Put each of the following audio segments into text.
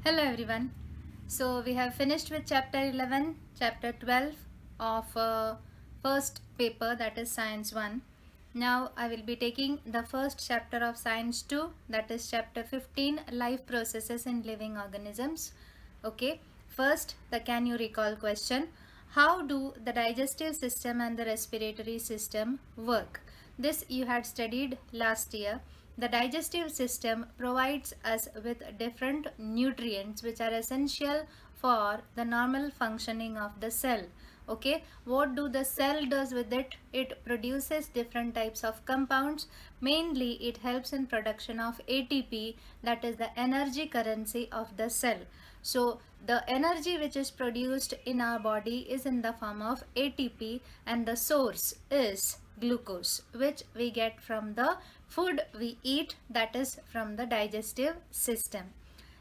Hello everyone. So we have finished with chapter 11, chapter 12 of first paper, that is science 1. Now I will be taking the first chapter of science 2, that is chapter 15, life processes in living organisms. Okay. First, the can you recall question. How do the digestive system and the respiratory system work? This you had studied last year. The digestive system provides us with different nutrients which are essential for the normal functioning of the cell. Okay, what do the cell does with it? It produces different types of compounds. Mainly it helps in production of ATP, that is the energy currency of the cell. So the energy which is produced in our body is in the form of ATP, and the source is glucose, which we get from the food we eat, that is from the digestive system.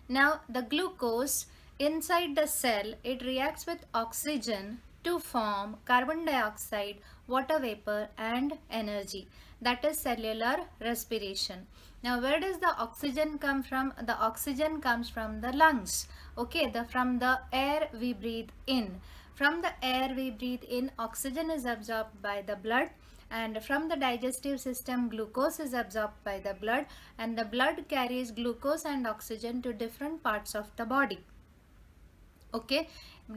Now the glucose inside the cell, it reacts with oxygen to form carbon dioxide, water vapor and energy, that is cellular respiration. Now where does the oxygen come from? The oxygen comes from the lungs. Okay, from the air we breathe in. From the air we breathe in, oxygen is absorbed by the blood, and from the digestive system glucose is absorbed by the blood, and the blood carries glucose and oxygen to different parts of the body. Okay,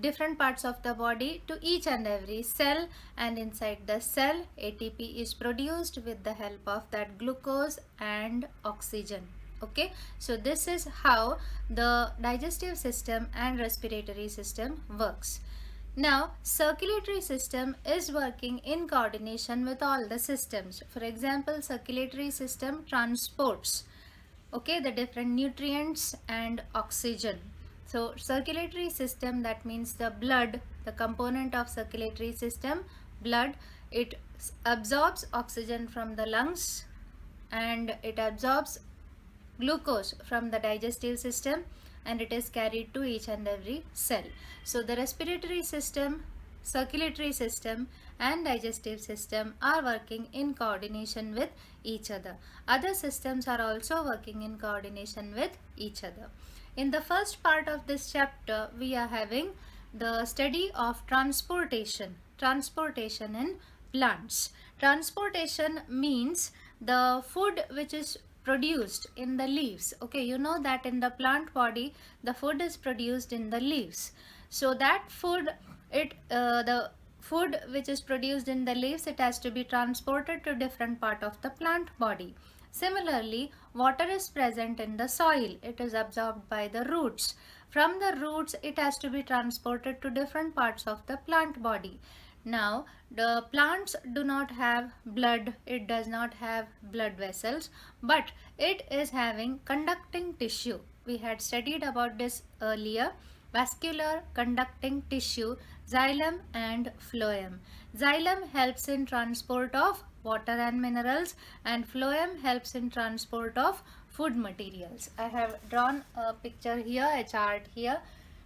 different parts of the body to each and every cell, and inside the cell ATP is produced with the help of that glucose and oxygen. Okay, so this is how the digestive system and respiratory system works. Now, circulatory system is working in coordination with all the systems. For example, circulatory system transports, okay, the different nutrients and oxygen. So circulatory system, that means the blood, the component of circulatory system, blood, it absorbs oxygen from the lungs and it absorbs glucose from the digestive system, and it is carried to each and every cell. So the respiratory system, circulatory system and digestive system are working in coordination with each other. Other systems are also working in coordination with each other. In the first part of this chapter, we are having the study of transportation. Transportation in plants. Transportation means the food which is produced in the leaves. Okay, you know that in the plant body the food is produced in the leaves. So that food, the food which is produced in the leaves, it has to be transported to different part of the plant body. Similarly, water is present in the soil. It is absorbed by the roots. From the roots, it has to be transported to different parts of the plant body. Now, the plants do not have blood, it does not have blood vessels, but it is having conducting tissue. We had studied about this earlier. Vascular conducting tissue, xylem and phloem. Xylem helps in transport of water and minerals, and phloem helps in transport of food materials. I have drawn a picture here, a chart here.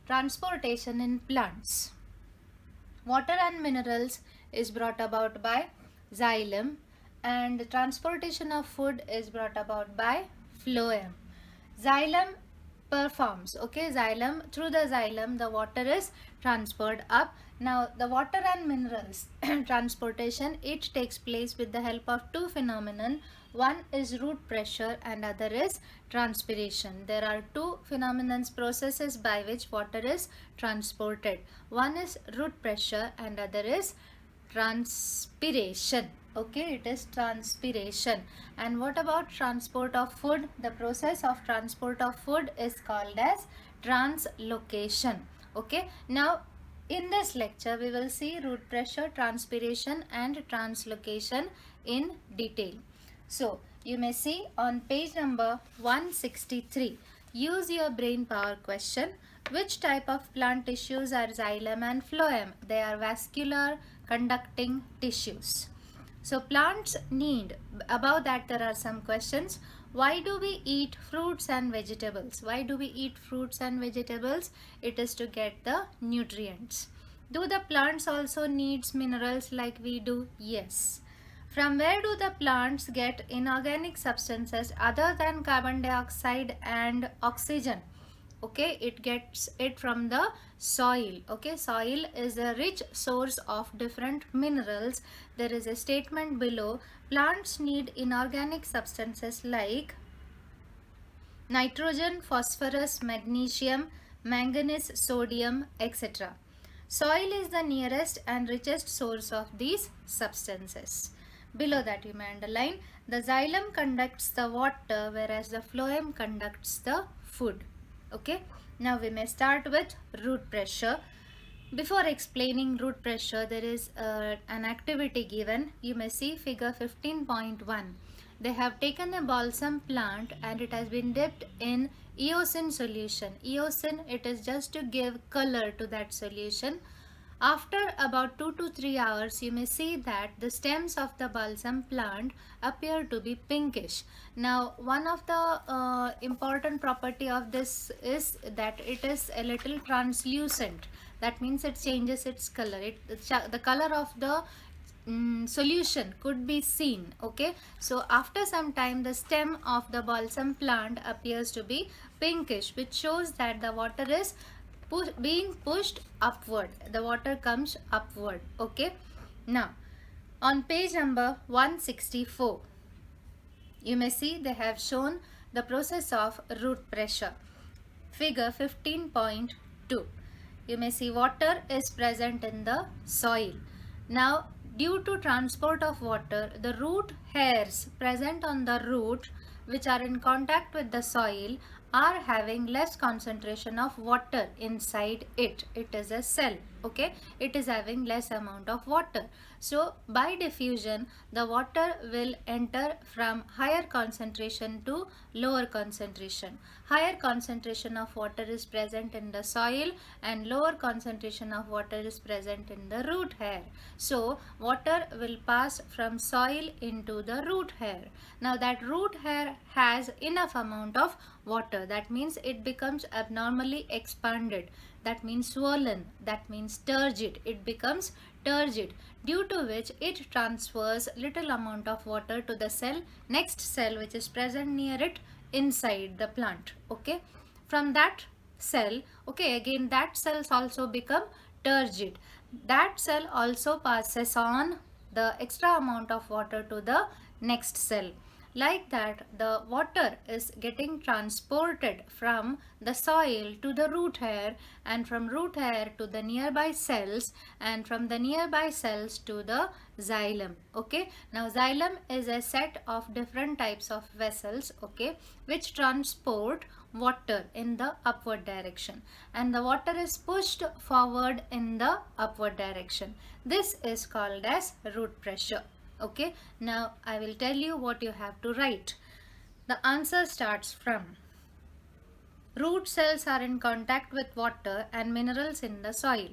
Transportation in plants. Water and minerals is brought about by xylem, and the transportation of food is brought about by phloem. Xylem performs, okay, xylem, through the xylem the water is transferred up. Now the water and minerals transportation, it takes place with the help of two phenomenon. One is root pressure and other is transpiration. There are two phenomenons, processes by which water is transported. One is root pressure and other is transpiration. Okay, it is transpiration. And what about transport of food? The process of transport of food is called as translocation. Okay, now in this lecture we will see root pressure, transpiration and translocation in detail. So you may see on page number 163. Use your brain power question. Which type of plant tissues are xylem and phloem? They are vascular conducting tissues. So plants need, above that there are some questions. Why do we eat fruits and vegetables? Why do we eat fruits and vegetables? It is to get the nutrients. Do the plants also needs minerals like we do? Yes. From where do the plants get inorganic substances other than carbon dioxide and oxygen? Okay, it gets it from the soil. Okay, soil is a rich source of different minerals. There is a statement below: plants need inorganic substances like nitrogen, phosphorus, magnesium, manganese, sodium, etc. Soil is the nearest and richest source of these substances. Below that you may underline, the xylem conducts the water whereas the phloem conducts the food. Okay. Now we may start with root pressure. Before explaining root pressure, there is an activity given. You may see figure 15.1. They have taken a balsam plant and it has been dipped in eosin solution. Eosin, it is just to give color to that solution. After about 2 to 3 hours, you may see that the stems of the balsam plant appear to be pinkish. Now, one of the important property of this is that it is a little translucent. That means it changes its color. The color of the solution could be seen. Okay, so after some time the stem of the balsam plant appears to be pinkish, which shows that the water is being pushed upward. The water comes upward. Okay, now on page number 164 you may see they have shown the process of root pressure. Figure 15.2. You may see water is present in the soil. Now, due to transport of water, the root hairs present on the root, which are in contact with the soil, are having less concentration of water inside it. It is a cell. Okay, it is having less amount of water. So by diffusion, the water will enter from higher concentration to lower concentration. Higher concentration of water is present in the soil and lower concentration of water is present in the root hair. So water will pass from soil into the root hair. Now that root hair has enough amount of water. That means it becomes abnormally expanded. That means swollen. That means turgid. It becomes turgid, due to which it transfers little amount of water to the next cell which is present near it inside the plant. Okay, from that cell, okay, again that cells also become turgid. That cell also passes on the extra amount of water to the next cell. Like that, the water is getting transported from the soil to the root hair, and from root hair to the nearby cells, and from the nearby cells to the xylem. Okay, now xylem is a set of different types of vessels, okay, which transport water in the upward direction, and the water is pushed forward in the upward direction. This is called as root pressure. Okay, now I will tell you what you have to write. The answer starts from: root cells are in contact with water and minerals in the soil.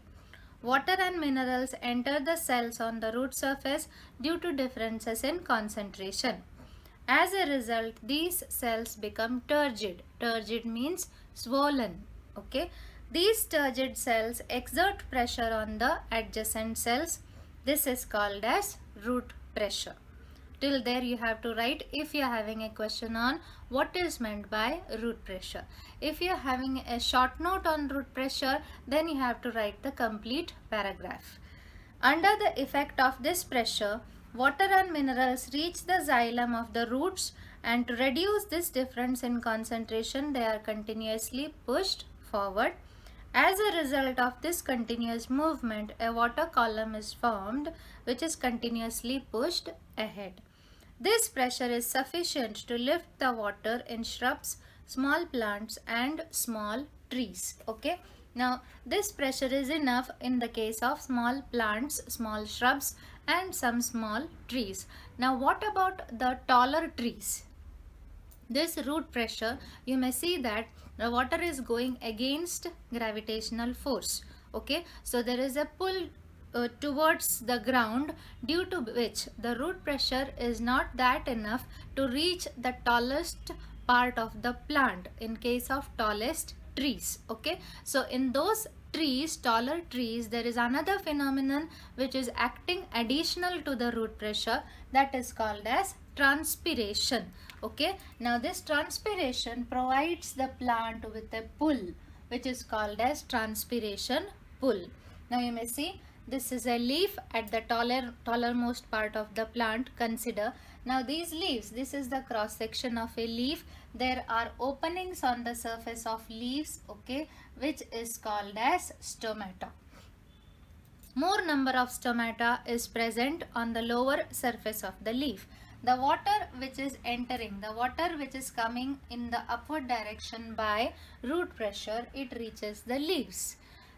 Water and minerals enter the cells on the root surface due to differences in concentration. As a result, these cells become turgid. Turgid means swollen. Okay, these turgid cells exert pressure on the adjacent cells. This is called as root pressure. Till there you have to write if you are having a question on what is meant by root pressure. If you are having a short note on root pressure, then you have to write the complete paragraph. Under the effect of this pressure, water and minerals reach the xylem of the roots, and to reduce this difference in concentration, they are continuously pushed forward. As a result of this continuous movement, a water column is formed which is continuously pushed ahead. This pressure is sufficient to lift the water in shrubs, small plants and small trees. Okay. Now this pressure is enough in the case of small plants, small shrubs and some small trees. Now what about the taller trees? This root pressure, you may see that the water is going against gravitational force. Okay, so there is a pull towards the ground, due to which the root pressure is not that enough to reach the tallest part of the plant in case of tallest trees. Okay, so in those trees, taller trees, there is another phenomenon which is acting additional to the root pressure, that is called as transpiration. Okay, now this transpiration provides the plant with a pull, which is called as transpiration pull. Now you may see this is a leaf at the tallermost part of the plant. Consider now these leaves, this is the cross section of a leaf. There are openings on the surface of leaves, okay, which is called as stomata. More number of stomata is present on the lower surface of the leaf. The water which is entering, the water which is coming in the upward direction by root pressure, it reaches the leaves.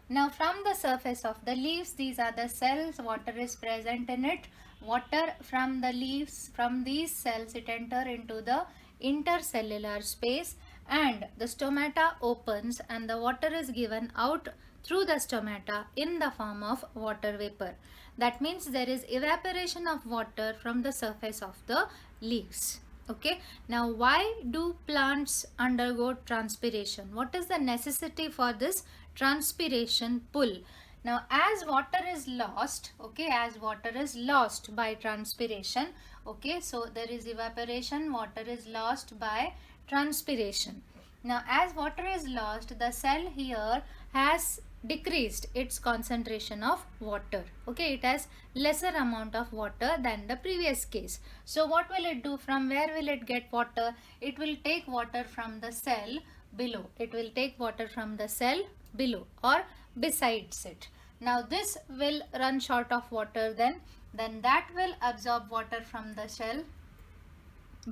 Now from the surface of the leaves, these are the cells, water is present in it. Water from the leaves, from these cells, it enter into the intercellular space and the stomata opens and the water is given out through the stomata in the form of water vapor. That means there is evaporation of water from the surface of the leaves. Okay, now why do plants undergo transpiration? What is the necessity for this transpiration pull? Now as water is lost, okay, as water is lost by transpiration, okay, so there is evaporation, water is lost by transpiration. Now as water is lost, the cell here has decreased its concentration of water, okay, it has lesser amount of water than the previous case. So what will it do? From where will it get water? It will take water from the cell below. It will take water from the cell below or besides it. Now this will run short of water, then that will absorb water from the cell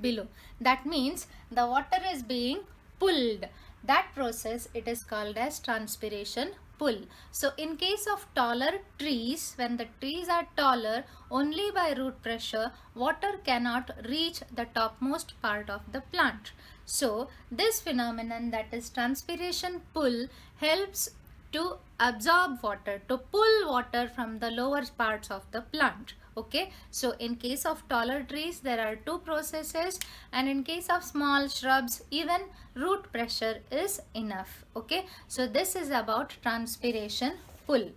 below. That means the water is being pulled. That process, it is called as transpiration pull. So in case of taller trees, when the trees are taller, only by root pressure water cannot reach the topmost part of the plant. So this phenomenon, that is transpiration pull, helps to absorb water, to pull water from the lower parts of the plant. Okay, so in case of taller trees there are two processes, and in case of small shrubs even root pressure is enough. Okay, so this is about transpiration pull.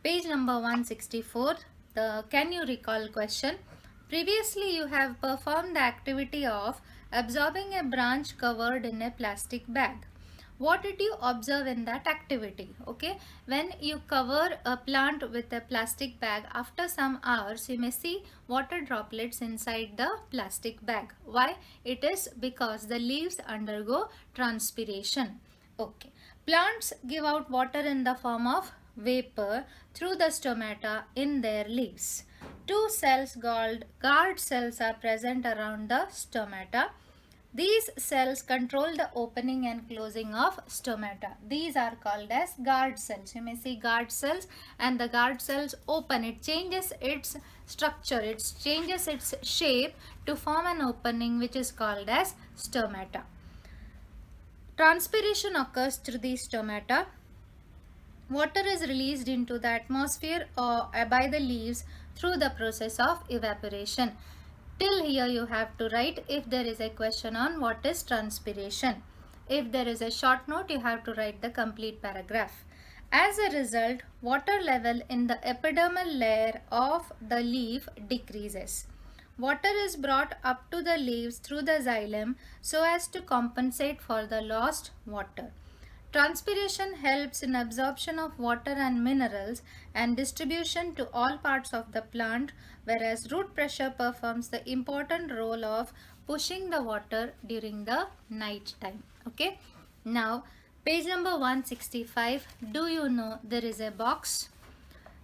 Page number 164, the can you recall question. Previously you have performed the activity of absorbing a branch covered in a plastic bag. What did you observe in that activity? Okay, when you cover a plant with a plastic bag, after some hours you may see water droplets inside the plastic bag. Why? It is because the leaves undergo transpiration. Okay, plants give out water in the form of vapor through the stomata in their leaves. Two cells called guard cells are present around the stomata. These cells control the opening and closing of stomata. These are called as guard cells. You may see guard cells, and the guard cells open. It changes its structure. It changes its shape to form an opening which is called as stomata. Transpiration occurs through these stomata. Water is released into the atmosphere by the leaves through the process of evaporation. Till here you have to write if there is a question on what is transpiration. If there is a short note, you have to write the complete paragraph. As a result, water level in the epidermal layer of the leaf decreases. Water is brought up to the leaves through the xylem so as to compensate for the lost water. Transpiration helps in absorption of water and minerals and distribution to all parts of the plant, whereas root pressure performs the important role of pushing the water during the night time. Okay. Now, page number 165. Do you know there is a box?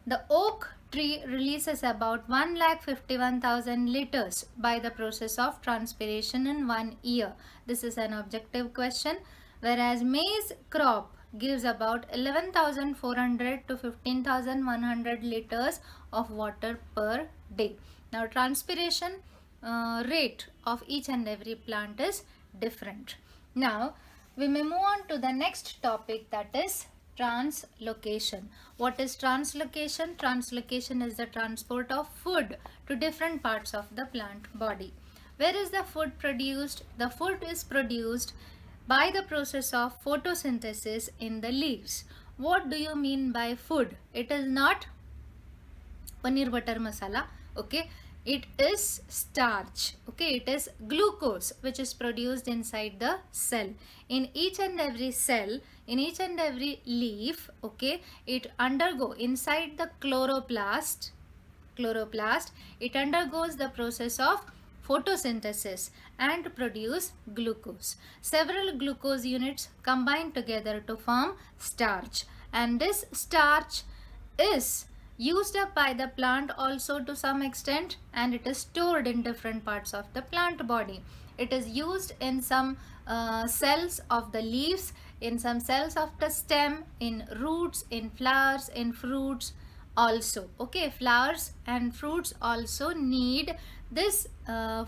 The oak tree releases about 1,51,000 liters by the process of transpiration in 1 year. This is an objective question. Whereas maize crop gives about 11,400 to 15,100 liters of water per day. Now transpiration rate of each and every plant is different. Now we may move on to the next topic, that is translocation. What is translocation? Translocation is the transport of food to different parts of the plant body. Where is the food produced? The food is produced by the process of photosynthesis in the leaves. What do you mean by food? It is not paneer butter masala. Okay, It is starch. Okay, it is glucose which is produced inside the cell. In each and every cell, in each and every leaf, okay, it undergo inside the chloroplast, it undergoes the process of photosynthesis and produce glucose. Several glucose units combine together to form starch, and this starch is used up by the plant also to some extent, and it is stored in different parts of the plant body. It is used in some cells of the leaves, in some cells of the stem, in roots, in flowers, in fruits also. Okay, flowers and fruits also need this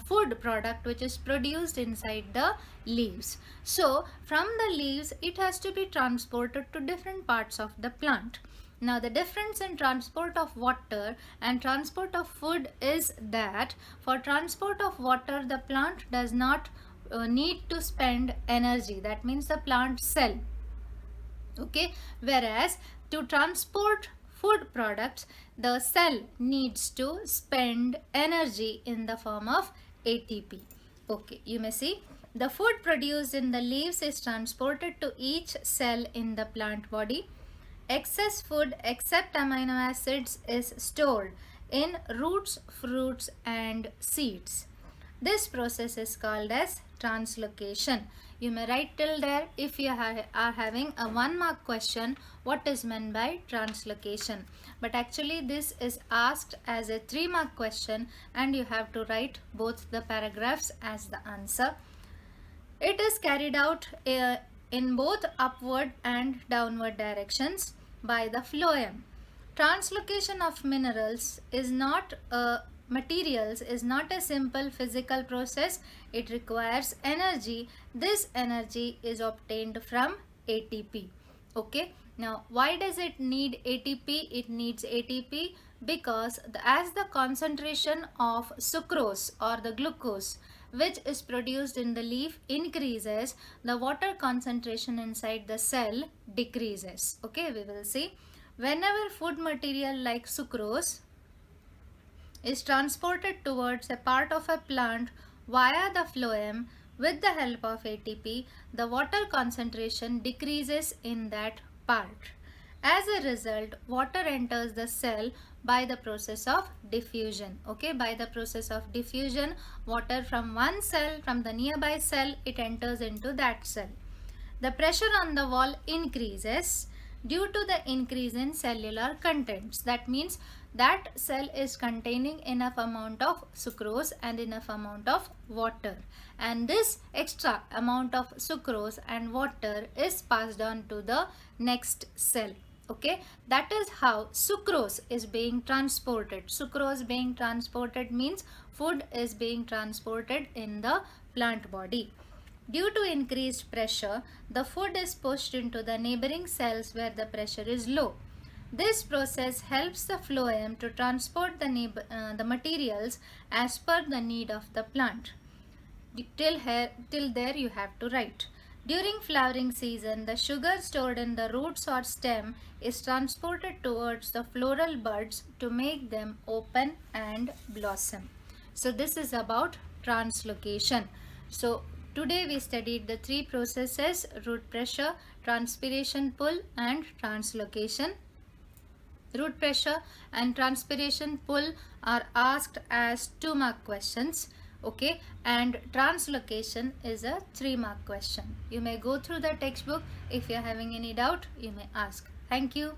food product which is produced inside the leaves. So from the leaves it has to be transported to different parts of the plant. Now the difference in transport of water and transport of food is that for transport of water the plant does not need to spend energy, that means the plant cell. Okay, whereas to transport food products the cell needs to spend energy in the form of ATP. Okay, you may see the food produced in the leaves is transported to each cell in the plant body. Excess food except amino acids is stored in roots, fruits and seeds. This process is called as translocation. You may write till there if you are having a 1 mark question, what is meant by translocation. But actually this is asked as a 3 mark question and you have to write both the paragraphs as the answer. It is carried out in both upward and downward directions by the phloem. Translocation of minerals is not materials is not a simple physical process. It requires energy. This energy is obtained from ATP. Okay, now why does it need ATP? It needs ATP because as the concentration of sucrose or the glucose which is produced in the leaf increases, the water concentration inside the cell decreases. Okay, we will see. Whenever food material like sucrose is transported towards a part of a plant via the phloem with the help of ATP, the water concentration decreases in that part. As a result, water enters the cell by the process of diffusion. Okay, by the process of diffusion, water from one cell, from the nearby cell, it enters into that cell. The pressure on the wall increases due to the increase in cellular contents. That means that cell is containing enough amount of sucrose and enough amount of water, and this extra amount of sucrose and water is passed on to the next cell. Okay, that is how sucrose is being transported. Sucrose being transported means food is being transported in the plant body. Due to increased pressure, the food is pushed into the neighboring cells where the pressure is low. This process helps the phloem to transport the materials as per the need of the plant. Till there you have to write. During flowering season, the sugar stored in the roots or stem is transported towards the floral buds to make them open and blossom. So this is about translocation. So today we studied the 3 processes: root pressure, transpiration pull and translocation. Root pressure and transpiration pull are asked as 2 mark questions. Okay, and translocation is a 3 mark question. You may go through the textbook. If you are having any doubt, you may ask. Thank you.